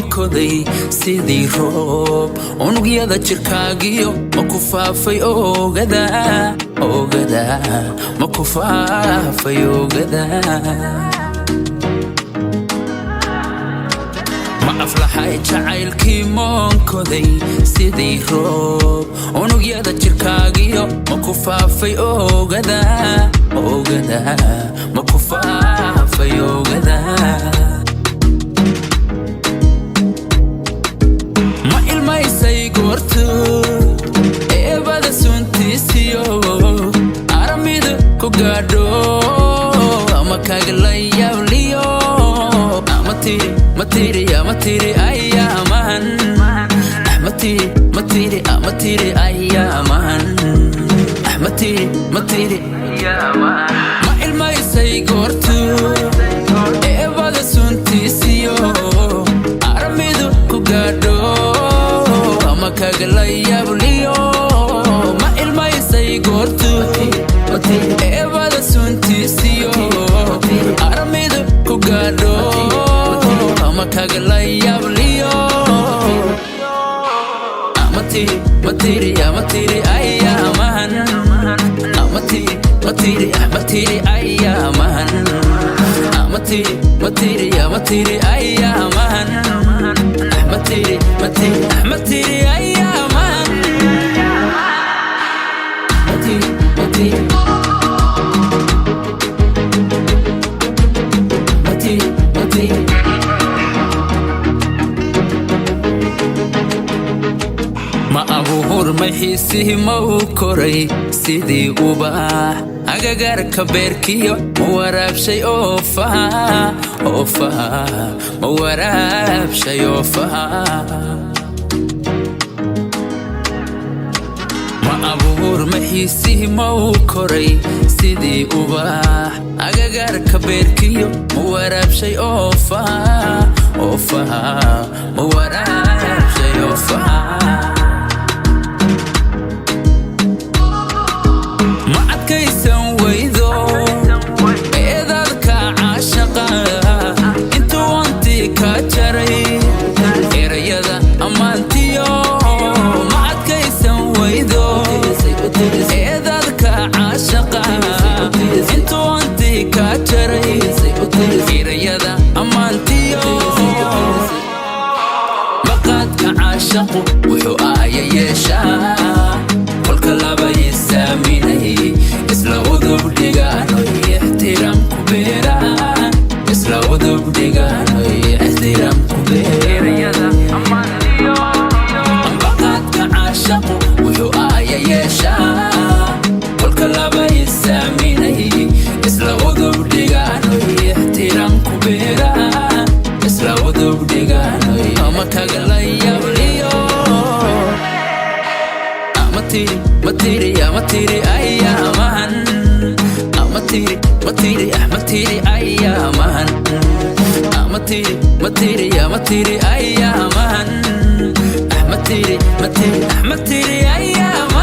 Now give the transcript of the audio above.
monkoday sidii roob unugyada jirkaagiyo ma ku faafay oogada ma ku faafay oogada ma aflahay jacaylkii monkoday sidii roob unugyada jirkaagiyo ma ku faafay oogada ma ku faafay oogada ma ilmaysay goortu eebada suntiisiyo aramida ku gaadho ama kaagala yabliyo matiri ayyaamahan matiri ayyaamahan matiri ma ilmaysay goortu eebada suntiisiyo aramidu ku gaadho ama kaagala yabliyo ma ilmaysay goortu eebada suntiisiyo aramidu ku gaadho ama kaagala yabliyo matiri ayyaamahan matiri ayyaamahan matiri ayyaamahan matiri ayyaamahan ma abuhur maxiisihi ma u koray sidii ubax agagaarka beerkiyo ma waraabshay oofaha ma waraabshay oofaha ma abuhur maxiisihi ma u koray sidii ubax agagaarka beerkiyo ma waraabshay oofaha ma waraabshay oofaha kaysan waydo eedadka caashaqa intuu wantii ka jaray erayada ammaantiyo ma adkaysan waydo eedadka caashaqa intuu wantii ka jaray erayada ammaantiyo maqaadka caashaqu wuxuu aaya yeeshaa kolka laba isaaminay isla udub dhigaano ixtiraam ku beeraan isla udub dhigaano ixtiraam ku beerayada ammaantiyo ambaqaadka caashaqu wuxuu aaya yeeshaa kolka laba isaaminay isla udub dhigaano ixtiraam ku beeraan isla udub dhigaano ama kaagala yabliyo matiri ayyaamahan matiri ayyaamahan matiri ayyaamahan matiri ayyaamahan